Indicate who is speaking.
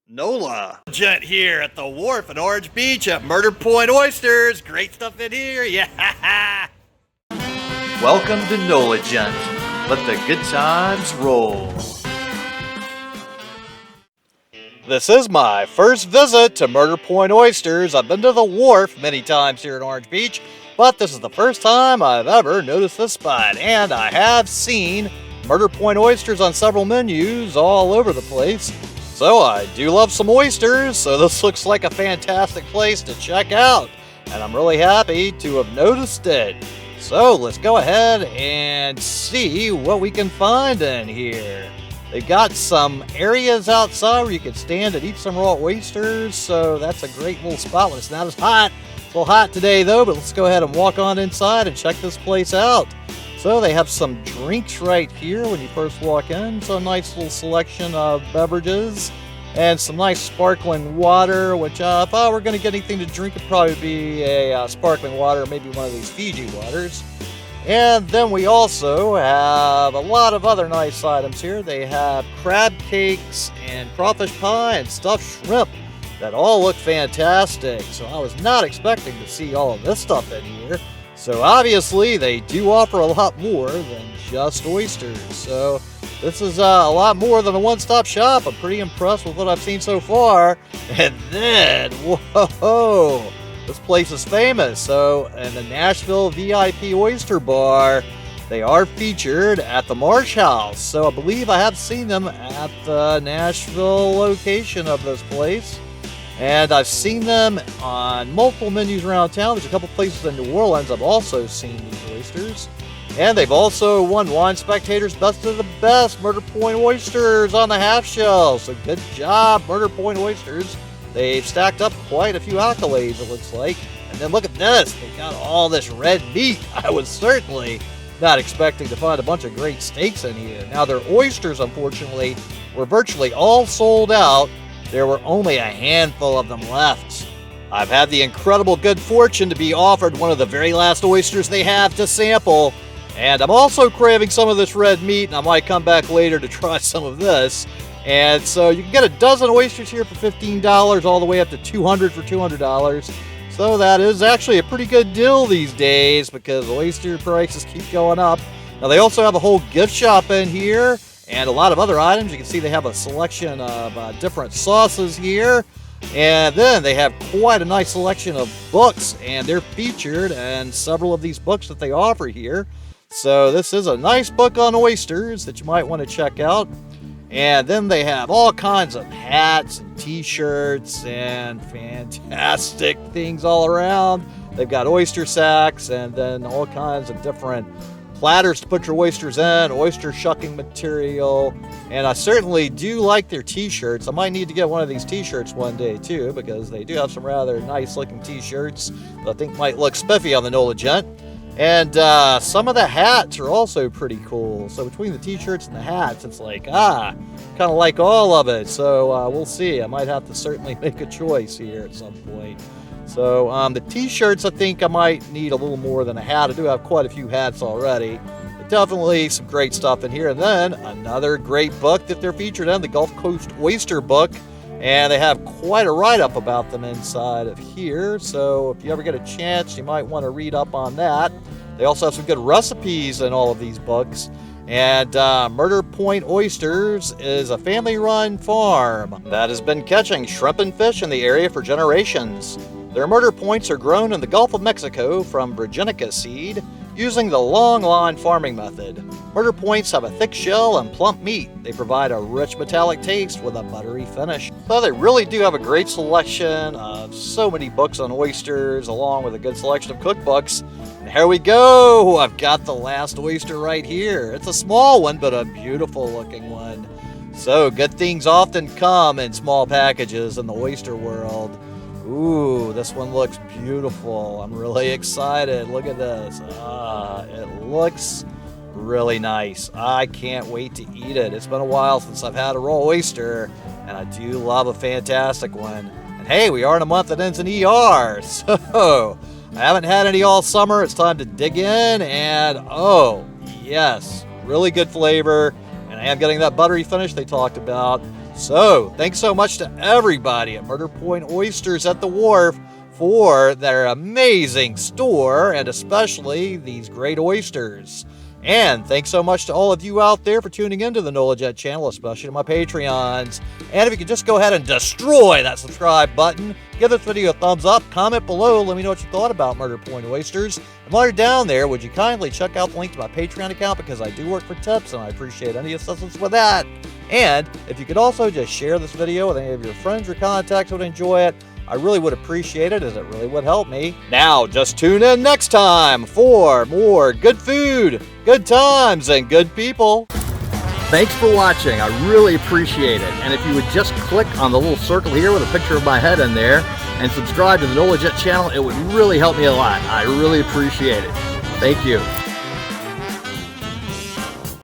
Speaker 1: NOLA Gent here at the wharf at Orange Beach at Murder Point Oysters. Great stuff in here, yeah!
Speaker 2: Welcome to NOLA Gent. Let the good times roll.
Speaker 1: This is my first visit to Murder Point Oysters. I've been to the wharf many times here at Orange Beach, but this is the first time I've ever noticed this spot, and I have seen Murder Point Oysters on several menus all over the place. So I do love some oysters, so this looks like a fantastic place to check out, and I'm really happy to have noticed it. So let's go ahead and see what we can find in here. They've got some areas outside where you can stand and eat some raw oysters, so that's a great little spot when it's not as hot. It's a little hot today though, but let's go ahead and walk on inside and check this place out. So they have some drinks right here when you first walk in. So a nice little selection of beverages and some nice sparkling water, which if I were going to get anything to drink, it'd probably be a sparkling water, maybe one of these Fiji waters. And then we also have a lot of other nice items here. They have crab cakes and crawfish pie and stuffed shrimp that all look fantastic. So I was not expecting to see all of this stuff in here. So obviously they do offer a lot more than just oysters. So this is a lot more than a one-stop shop. I'm pretty impressed with what I've seen so far. And then, whoa! This place is famous. So, in the Nashville VIP Oyster Bar, they are featured at the Marsh House. So, I believe I have seen them at the Nashville location of this place. And I've seen them on multiple menus around town. There's a couple places in New Orleans I've also seen these oysters. And they've also won Wine Spectator's Best of the Best Murder Point Oysters on the half shell. So, good job, Murder Point Oysters. They've stacked up quite a few accolades, it looks like. And then look at this. They got all this red meat. I was certainly not expecting to find a bunch of great steaks in here. Now, their oysters, unfortunately, were virtually all sold out. There were only a handful of them left. I've had the incredible good fortune to be offered one of the very last oysters they have to sample. And I'm also craving some of this red meat, and I might come back later to try some of this. And so you can get a dozen oysters here for $15, all the way up to $200 for $200. So that is actually a pretty good deal these days because oyster prices keep going up. Now they also have a whole gift shop in here and a lot of other items. You can see they have a selection of different sauces here. And then they have quite a nice selection of books, and they're featured in several of these books that they offer here. So this is a nice book on oysters that you might want to check out. And then they have all kinds of hats and t-shirts and fantastic things all around. They've got oyster sacks and then all kinds of different platters to put your oysters in, oyster shucking material. And I certainly do like their t-shirts. I might need to get one of these t-shirts one day too, because they do have some rather nice looking t-shirts that I think might look spiffy on the NOLA Gent. And some of the hats are also pretty cool. So between the t-shirts and the hats, it's like, kind of like all of it. So we'll see. I might have to certainly make a choice here at some point. So the t-shirts, I think I might need a little more than a hat. I do have quite a few hats already. But definitely some great stuff in here. And then another great book that they're featured in, the Gulf Coast Oyster book. And they have quite a write-up about them inside of here. So if you ever get a chance, you might want to read up on that. They also have some good recipes in all of these books. And Murder Point Oysters is a family-run farm that has been catching shrimp and fish in the area for generations. Their murder points are grown in the Gulf of Mexico from Virginica seed using the long line farming method. Murder points have a thick shell and plump meat. They provide a rich metallic taste with a buttery finish. So they really do have a great selection of so many books on oysters, along with a good selection of cookbooks. And here we go! I've got the last oyster right here. It's a small one, but a beautiful looking one. So good things often come in small packages in the oyster world. Ooh, this one looks beautiful. I'm really excited. Look at this. It looks really nice. I can't wait to eat it. It's been a while since I've had a raw oyster, and I do love a fantastic one. And hey, we are in a month that ends in ER, so I haven't had any all summer. It's time to dig in, and oh, yes, really good flavor. And I am getting that buttery finish they talked about. So, thanks so much to everybody at Murder Point Oysters at the Wharf for their amazing store and especially these great oysters. And thanks so much to all of you out there for tuning into the NOLA Jet channel, especially to my Patreons. And if you could just go ahead and destroy that subscribe button, give this video a thumbs up, comment below, let me know what you thought about Murder Point Oysters. And while you're down there, would you kindly check out the link to my Patreon account because I do work for tips and I appreciate any assistance with that. And if you could also just share this video with any of your friends or contacts who would enjoy it, I really would appreciate it as it really would help me. Now, just tune in next time for more good food, good times, and good people. Thanks for watching. I really appreciate it. And if you would just click on the little circle here with a picture of my head in there and subscribe to the NOLA Jet channel, it would really help me a lot. I really appreciate it. Thank you.